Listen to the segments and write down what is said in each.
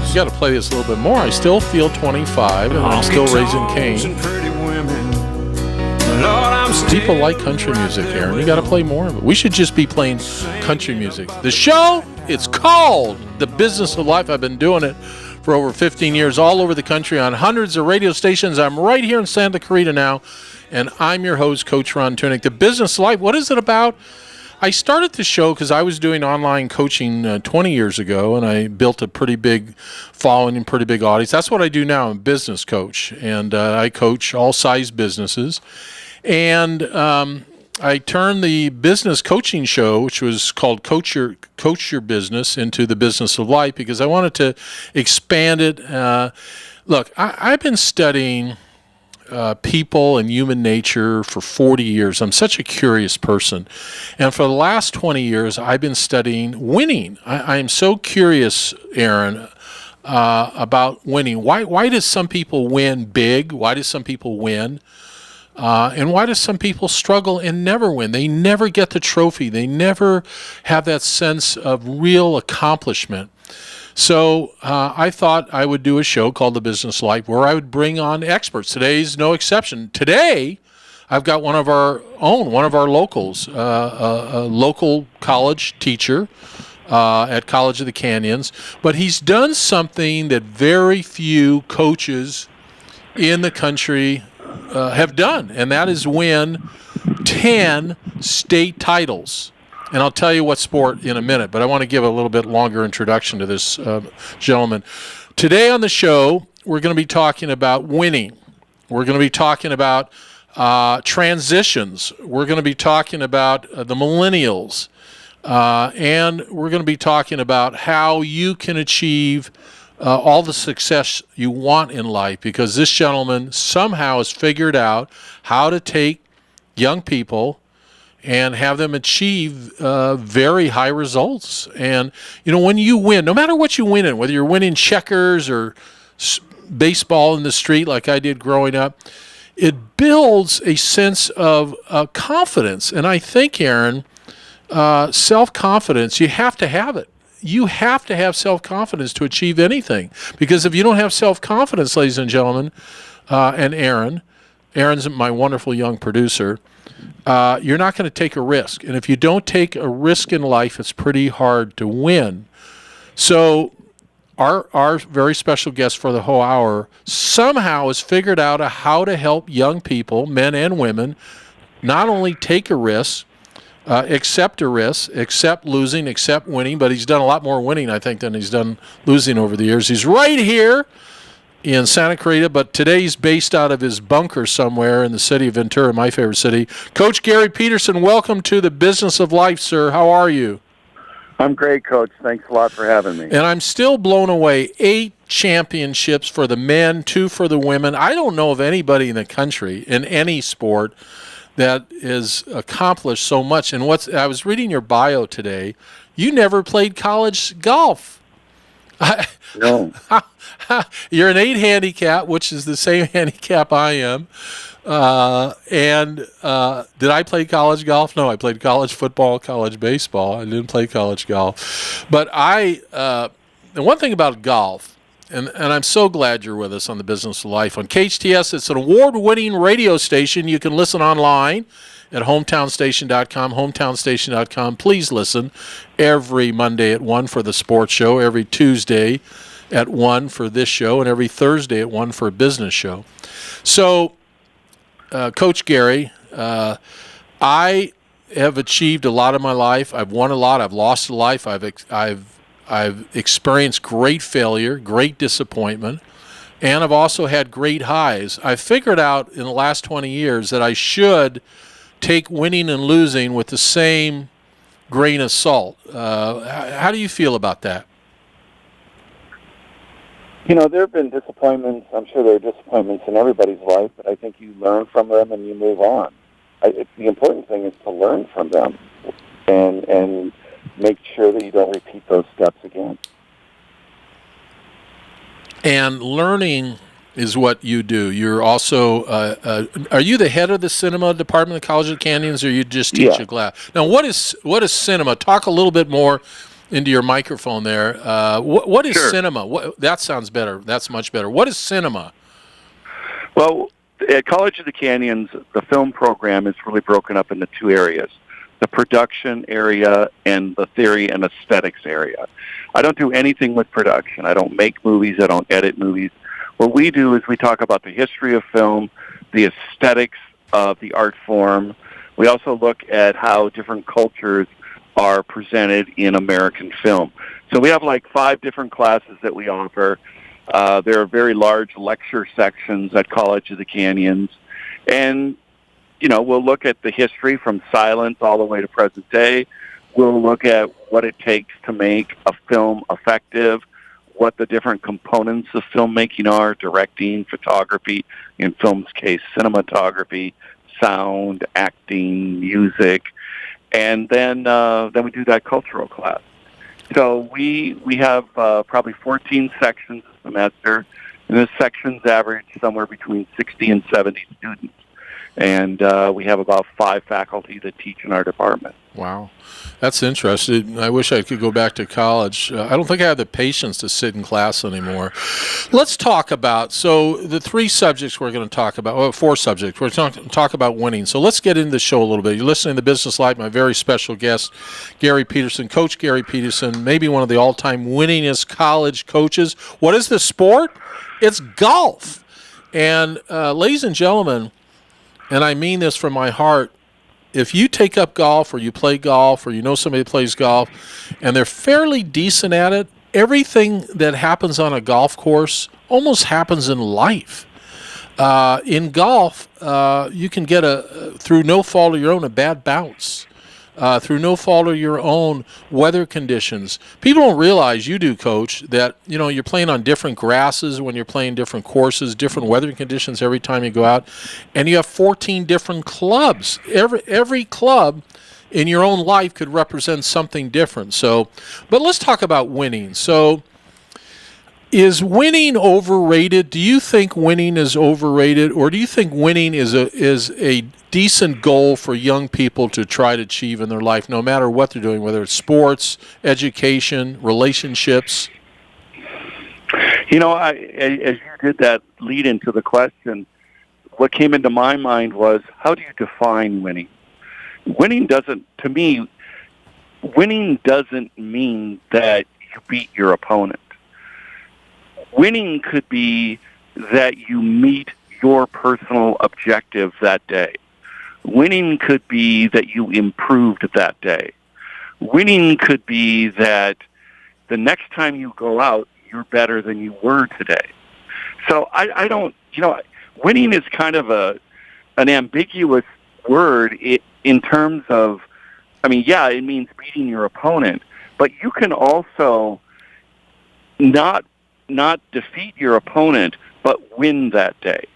I got to play this a little bit more. I still feel 25, and I'm still raising Cain. People like country music, Aaron. You got to play more of it. We should just be playing country music. The show, it's called The Business of Life. I've been doing it for over 15 years all over the country on hundreds of radio stations. I'm right here in Santa Clarita now, and I'm your host, Coach Ron Tunick. The Business of Life, what is it about? I started the show because I was doing online coaching 20 years ago, and I built a pretty big following and pretty big audience. That's what I do now. I'm a business coach, and I coach all size businesses. And I turned the business coaching show, which was called Coach Your Business, into the Business of Life because I wanted to expand it. Look, I've been studying people and human nature for 40 years. I'm such a curious person. And for the last 20 years, I've been studying winning. I am so curious, Aaron, about winning. Why do some people win big? Why do some people win? And why do some people struggle and never win? They never get the trophy. They never have that sense of real accomplishment. So I thought I would do a show called The Business Life where I would bring on experts. Today's no exception. Today, I've got one of our locals, a local college teacher at College of the Canyons. But he's done something that very few coaches in the country have done, and that is win 10 state titles. And I'll tell you what sport in a minute, but I want to give a little bit longer introduction to this gentleman. Today on the show, we're going to be talking about winning. We're going to be talking about transitions. We're going to be talking about the millennials. And we're going to be talking about how you can achieve all the success you want in life, because this gentleman somehow has figured out how to take young people and have them achieve very high results. And, you know, when you win, no matter what you win in, whether you're winning checkers or baseball in the street like I did growing up, it builds a sense of confidence. And I think, Aaron, self-confidence, you have to have it. You have to have self-confidence to achieve anything. Because if you don't have self-confidence, ladies and gentlemen, and Aaron's my wonderful young producer, you're not going to take a risk. And if you don't take a risk in life, it's pretty hard to win. So our very special guest for the whole hour somehow has figured out how to help young people, men and women, not only take a risk, accept a risk, accept losing, accept winning, but he's done a lot more winning, I think, than he's done losing over the years. He's right here in Santa Clarita, but today he's based out of his bunker somewhere in the city of Ventura, my favorite city. Coach Gary Peterson, welcome to the Business of Life, sir. How are you? I'm great, Coach. Thanks a lot for having me. And I'm still blown away. 8 championships for the men, 2 for the women. I don't know of anybody in the country, in any sport, that is accomplished so much. And I was reading your bio today. You never played college golf. No. You're an 8 handicap, which is the same handicap I am. And did I play college golf? No, I played college football, college baseball. I didn't play college golf. But the one thing about golf, and I'm so glad you're with us on The Business of Life. On KHTS, it's an award-winning radio station. You can listen online at hometownstation.com, hometownstation.com. Please listen every Monday at 1 for the sports show, every Tuesday at 1 for this show, and every Thursday at 1 for a business show. So, Coach Gary, I have achieved a lot in my life. I've won a lot. I've lost a life. I've experienced great failure, great disappointment, and I've also had great highs. I've figured out in the last 20 years that I should take winning and losing with the same grain of salt. How do you feel about that? You know, there have been disappointments. I'm sure there are disappointments in everybody's life, but I think you learn from them and you move on. The important thing is to learn from them and make sure that you don't repeat those steps again. And learning is what you do. You're also, are you the head of the cinema department at College of the Canyons, or you just teach a class? Now, what is cinema? Talk a little bit more into your microphone there. What is Sure. cinema? That sounds better. That's much better. What is cinema? Well, at College of the Canyons, the film program is really broken up into two areas: the production area and the theory and aesthetics area. I don't do anything with production. I don't make movies. I don't edit movies. What we do is we talk about the history of film, the aesthetics of the art form. We also look at how different cultures are presented in American film. So we have like 5 different classes that we offer. There are very large lecture sections at College of the Canyons. And, we'll look at the history from silence all the way to present day. We'll look at what it takes to make a film effective, what the different components of filmmaking are: directing, photography, in film's case, cinematography, sound, acting, music, and then we do that cultural class. So we have probably 14 sections a semester, and the sections average somewhere between 60 and 70 students. And we have about 5 faculty that teach in our department. Wow. That's interesting. I wish I could go back to college. I don't think I have the patience to sit in class anymore. Let's talk about, the 3 subjects we're going to talk about, well, 4 subjects. We're going to talk about winning. So let's get into the show a little bit. You're listening to Business Life, my very special guest, Gary Peterson, Coach Gary Peterson, maybe one of the all-time winningest college coaches. What is the sport? It's golf. And ladies and gentlemen, and I mean this from my heart, if you take up golf or you play golf or you know somebody that plays golf and they're fairly decent at it, everything that happens on a golf course almost happens in life. In golf, you can get through no fault of your own, a bad bounce. Through no fault of your own, weather conditions. People don't realize, you do, Coach, that you're playing on different grasses when you're playing different courses, different weather conditions every time you go out, and you have 14 different clubs. Every club in your own life could represent something different. But let's talk about winning. So, is winning overrated? Do you think winning is overrated, or do you think winning is a decent goal for young people to try to achieve in their life, no matter what they're doing, whether it's sports, education, relationships? As you did that lead into the question, what came into my mind was, how do you define winning? Winning doesn't mean that you beat your opponent. Winning could be that you meet your personal objective that day. Winning could be that you improved that day. Winning could be that the next time you go out, you're better than you were today. So I don't, winning is kind of an ambiguous word in terms of, it means beating your opponent, but you can also not defeat your opponent, but win that day.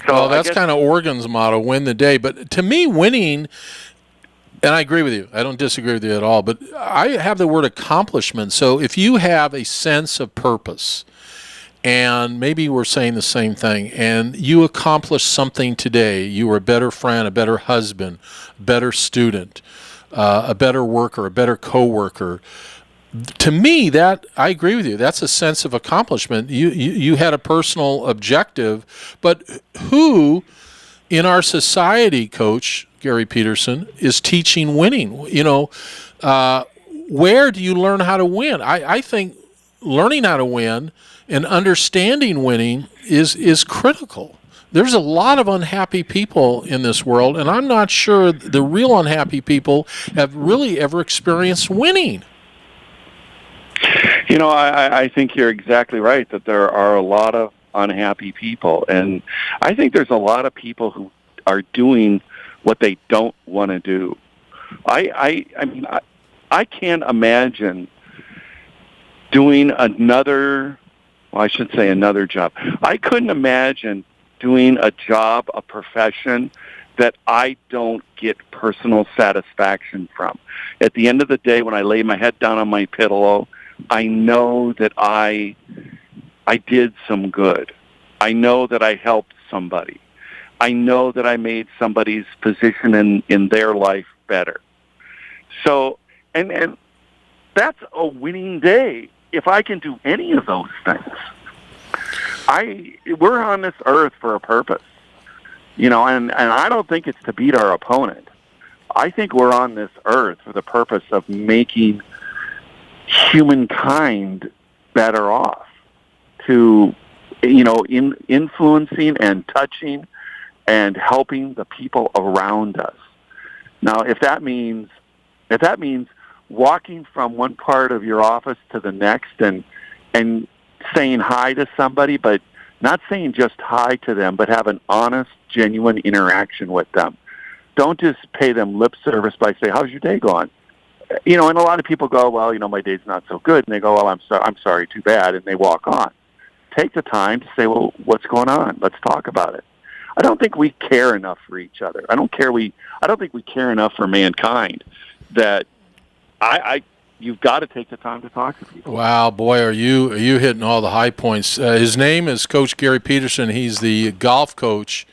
So well, that's kind of Oregon's motto, win the day. But to me, winning, and I agree with you, I don't disagree with you at all, but I have the word accomplishment. So if you have a sense of purpose, and maybe we're saying the same thing, and you accomplished something today, you were a better friend, a better husband, a better student, a better worker, a better coworker, to me, that I agree with you. That's a sense of accomplishment. You had a personal objective, but who in our society, Coach Gary Peterson, is teaching winning? Where do you learn how to win? I think learning how to win and understanding winning is critical. There's a lot of unhappy people in this world, and I'm not sure the real unhappy people have really ever experienced winning. I think you're exactly right that there are a lot of unhappy people, and I think there's a lot of people who are doing what they don't want to do. I can't imagine doing another job. I couldn't imagine doing a job, a profession that I don't get personal satisfaction from. At the end of the day, when I lay my head down on my pillow, I know that I did some good. I know that I helped somebody. I know that I made somebody's position in their life better. So, and that's a winning day if I can do any of those things. We're on this earth for a purpose, and I don't think it's to beat our opponent. I think we're on this earth for the purpose of making humankind better off, to, influencing and touching and helping the people around us. Now, if that means walking from one part of your office to the next and saying hi to somebody, but not saying just hi to them, but have an honest, genuine interaction with them. Don't just pay them lip service by saying, "How's your day going?" And a lot of people go, "Well, my day's not so good," and they go, "Well, I'm sorry, too bad," and they walk on. Take the time to say, "Well, what's going on? Let's talk about it." I don't think we care enough for each other. I don't think we care enough for mankind that you've got to take the time to talk to people. Wow, boy, are you hitting all the high points. His name is Coach Gary Peterson. He's the golf coach,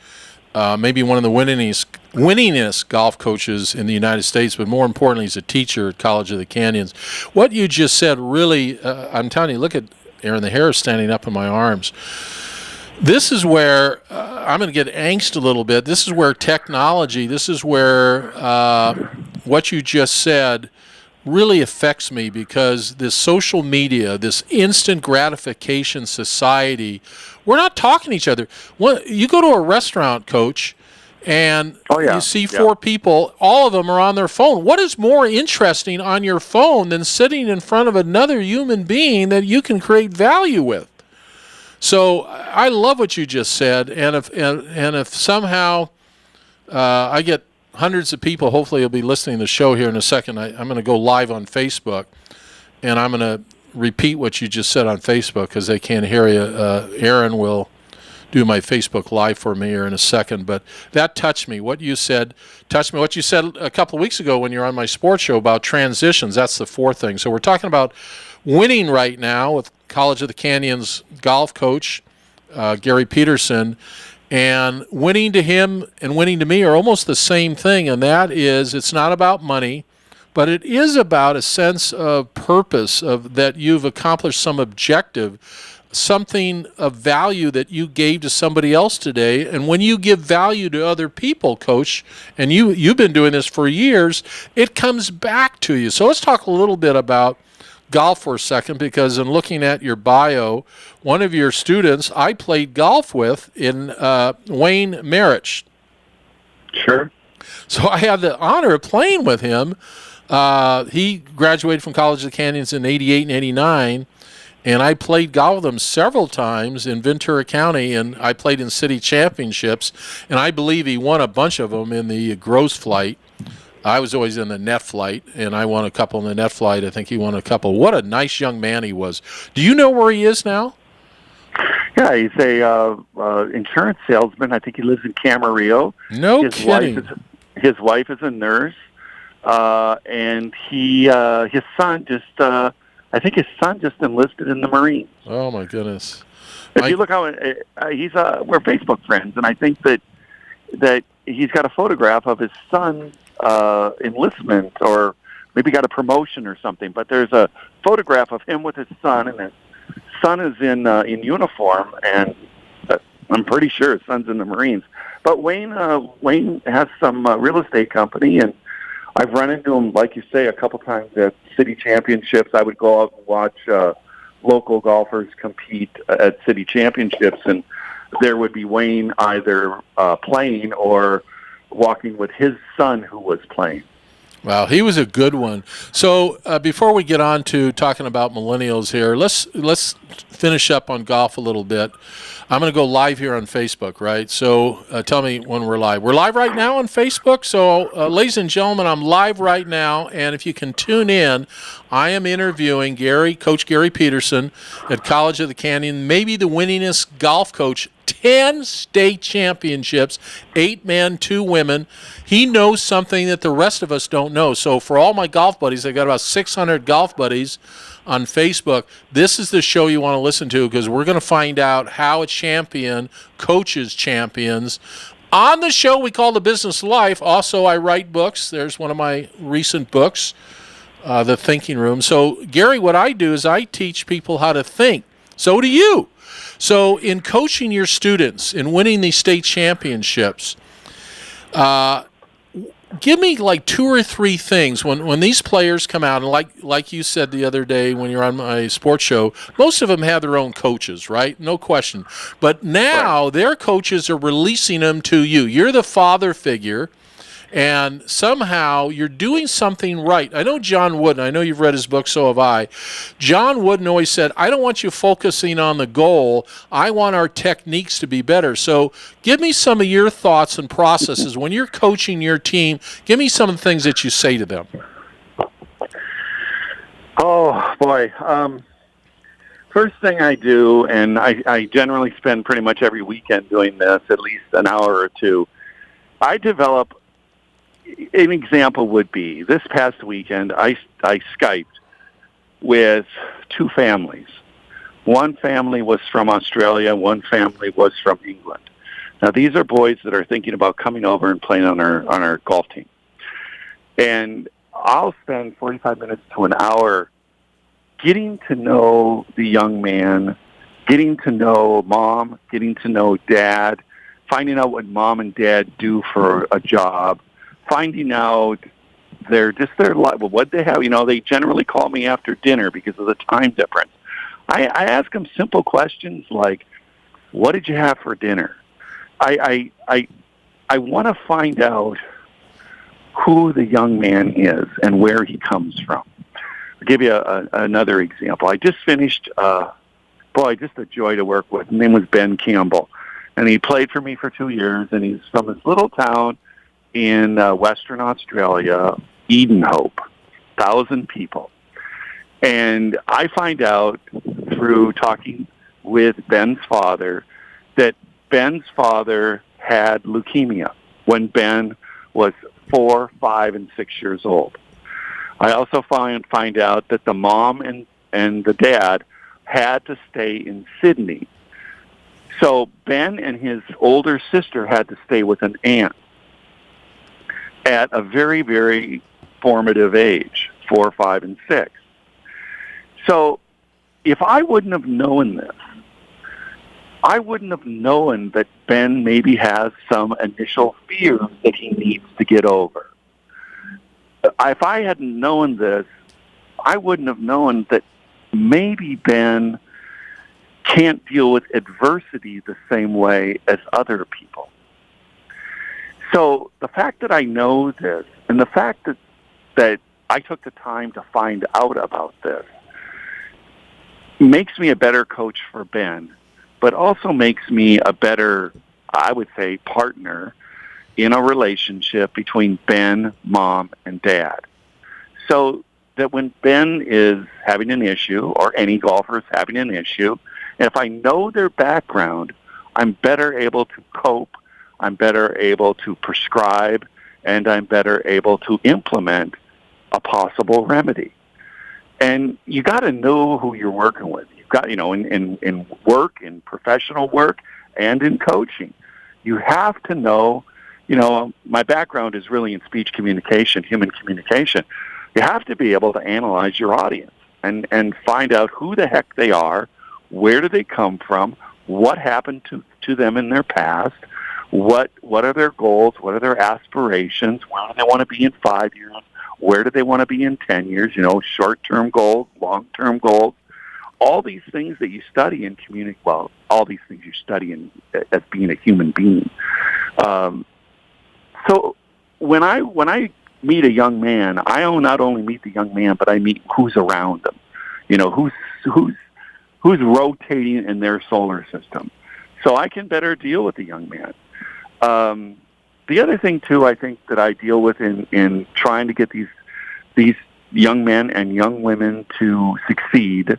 maybe one of the winningest golf coaches in the United States, but more importantly, he's a teacher at College of the Canyons. What you just said really, I'm telling you, look at Aaron, the hair is standing up in my arms. This is where I'm going to get angst a little bit. This is where technology, this is where what you just said really affects me, because this social media, this instant gratification society, we're not talking to each other. You go to a restaurant, Coach, and you see four people, all of them are on their phone. What is more interesting on your phone than sitting in front of another human being that you can create value with? So I love what you just said, and if somehow I get hundreds of people, hopefully you'll be listening to the show here in a second. I'm going to go live on Facebook, and I'm going to repeat what you just said on Facebook because they can't hear you. Aaron will do my Facebook Live for me here in a second, but that touched me. What you said touched me. What you said a couple of weeks ago when you were on my sports show about transitions, that's the fourth thing. So we're talking about winning right now with College of the Canyons golf coach Gary Peterson, and winning to him and winning to me are almost the same thing, and that is it's not about money, but it is about a sense of purpose, of that you've accomplished some objective, something of value that you gave to somebody else today. And when you give value to other people, Coach, and you've been doing this for years, it comes back to you. So let's talk a little bit about golf for a second, because in looking at your bio, one of your students I played golf with in Wayne Marich. Sure. So I had the honor of playing with him. He graduated from College of the Canyons in 88 and 89, and I played golf with him several times in Ventura County, and I played in city championships, and I believe he won a bunch of them in the gross flight. I was always in the net flight, and I won a couple in the net flight. I think he won a couple. What a nice young man he was. Do you know where he is now? Yeah, he's a insurance salesman. I think he lives in Camarillo. No kidding. His wife is a nurse, and his son I think his son just enlisted in the Marines. Oh my goodness! If you look how we're Facebook friends, and I think that he's got a photograph of his son. Enlistment, or maybe got a promotion or something, but there's a photograph of him with his son, and his son is in uniform, and I'm pretty sure his son's in the Marines. But Wayne has some real estate company, and I've run into him, like you say, a couple times at city championships. I would go out and watch local golfers compete at city championships, and there would be Wayne either playing or walking with his son who was playing. Wow, he was a good one. So before we get on to talking about millennials here, let's finish up on golf a little bit. I'm going to go live here on Facebook, right? So tell me when we're live. We're live right now on Facebook. So ladies and gentlemen, I'm live right now, and if you can tune in, I am interviewing Coach Gary Peterson at College of the Canyon, maybe the winningest golf coach, 10 state championships, 8 men, 2 women. He knows something that the rest of us don't know. So for all my golf buddies, I've got about 600 golf buddies on Facebook. This is the show you want to listen to, because we're going to find out how a champion coaches champions. On the show we call The Business of Life. Also, I write books. There's one of my recent books. the thinking room. So, Gary, what I do is I teach people how to think. So do you. So in coaching your students, in winning these state championships, give me like 2 or 3 things when these players come out, and like you said the other day when you're on my sports show, most of them have their own coaches, right? No question. But now their coaches are releasing them to you. You're the father figure, and somehow you're doing something right. I know John Wooden, I know you've read his book, so have I. John Wooden always said, I don't want you focusing on the goal. I want our techniques to be better. So give me some of your thoughts and processes. When you're coaching your team, give me some of the things that you say to them. Oh, boy. First thing I do, and I generally spend pretty much every weekend doing this, at least an hour or two, I develop. An example would be this past weekend, I Skyped with 2 families. One family was from Australia, one family was from England. Now, these are boys that are thinking about coming over and playing on our golf team. And I'll spend 45 minutes to an hour getting to know the young man, getting to know mom, getting to know dad, finding out what mom and dad do for a job, finding out their life, what they have. They generally call me after dinner because of the time difference. I ask them simple questions like, what did you have for dinner? I want to find out who the young man is and where he comes from. I'll give you another example. I just finished, just a joy to work with. His name was Ben Campbell, and he played for me for 2 years, and he's from this little town in Western Australia, Edenhope, 1,000 people. And I find out through talking with Ben's father that Ben's father had leukemia when Ben was 4, 5, and 6 years old. I also find out that the mom and the dad had to stay in Sydney. So Ben and his older sister had to stay with an aunt at a very, very formative age, 4, 5, and 6. So if I wouldn't have known this, I wouldn't have known that Ben maybe has some initial fears that he needs to get over. If I hadn't known this, I wouldn't have known that maybe Ben can't deal with adversity the same way as other people. So the fact that I know this, and the fact that I took the time to find out about this, makes me a better coach for Ben, but also makes me a better, I would say, partner in a relationship between Ben, mom, and dad. So that when Ben is having an issue, or any golfer is having an issue, and if I know their background, I'm better able to cope, I'm better able to prescribe, and I'm better able to implement a possible remedy. And you got to know who you're working with. You've got, in work, in professional work, and in coaching, you have to know, my background is really in speech communication, human communication. You have to be able to analyze your audience and find out who the heck they are, where do they come from, what happened to them in their past, what are their goals, what are their aspirations, where do they want to be in 5 years, where do they want to be in 10 years, short-term goals, long-term goals, all these things that you study in all these things you study as being a human being. So when I meet a young man, I not only meet the young man, but I meet who's around them, who's rotating in their solar system, so I can better deal with the young man. The other thing too, I think that I deal with in trying to get these young men and young women to succeed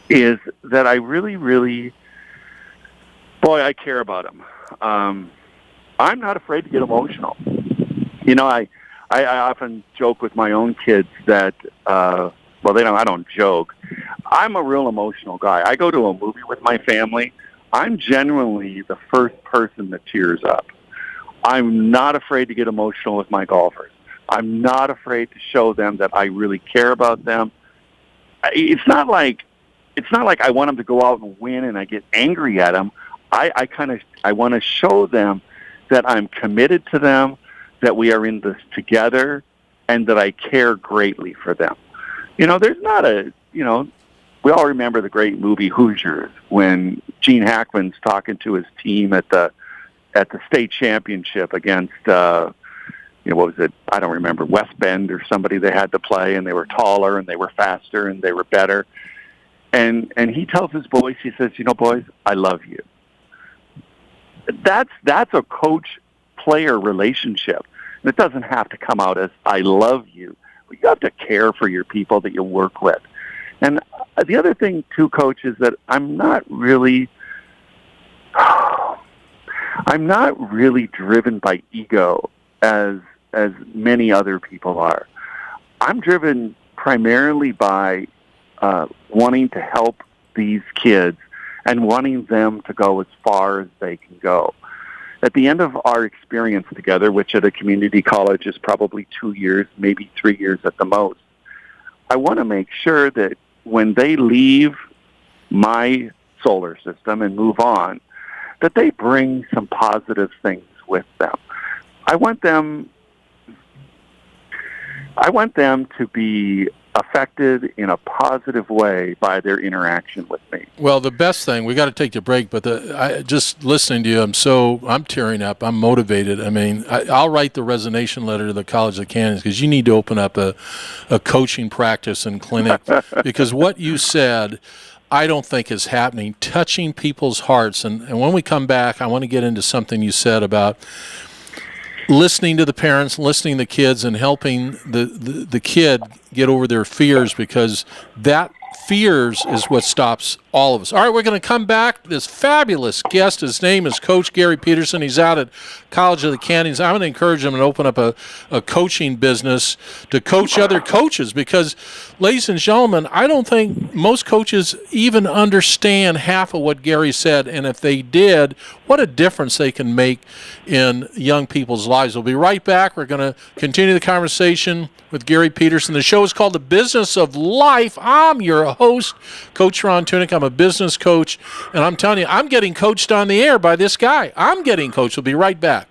is that I really, really, I care about them. I'm not afraid to get emotional. I often joke with my own kids that, I don't joke. I'm a real emotional guy. I go to a movie with my family. I'm genuinely the first person that tears up. I'm not afraid to get emotional with my golfers. I'm not afraid to show them that I really care about them. It's not like I want them to go out and win and I get angry at them. I want to show them that I'm committed to them, that we are in this together, and that I care greatly for them. There's not we all remember the great movie Hoosiers when Gene Hackman's talking to his team at the state championship against, what was it? I don't remember, West Bend or somebody they had to play, and they were taller and they were faster and they were better. And he tells his boys, he says, boys, I love you. That's a coach-player relationship. And it doesn't have to come out as I love you, but you have to care for your people that you work with. And the other thing, too, Coach, is that I'm not really driven by ego as many other people are. I'm driven primarily by wanting to help these kids and wanting them to go as far as they can go. At the end of our experience together, which at a community college is probably 2 years, maybe 3 years at the most, I want to make sure that when they leave my solar system and move on, that they bring some positive things with them. I want them to be affected in a positive way by their interaction with me. Well, the best thing, we got to take the break, but just listening to you, I'm tearing up. I'm motivated. I mean, I'll write the resignation letter to the College of Canyons because you need to open up a coaching practice and clinic because what you said, I don't think is happening, touching people's hearts. And when we come back, I want to get into something you said about listening to the parents, listening to the kids, and helping the kid get over their fears, because that fears is what stops all of us. All right, we're going to come back. This fabulous guest, his name is Coach Gary Peterson. He's out at College of the Canyons. I'm going to encourage him to open up a coaching business to coach other coaches because, ladies and gentlemen, I don't think most coaches even understand half of what Gary said, and if they did, what a difference they can make in young people's lives. We'll be right back. We're going to continue the conversation with Gary Peterson. The show is called The Business of Life. I'm your host, Coach Ron Tunick. I'm a business coach, and I'm telling you, I'm getting coached on the air by this guy. I'm getting coached. We'll be right back.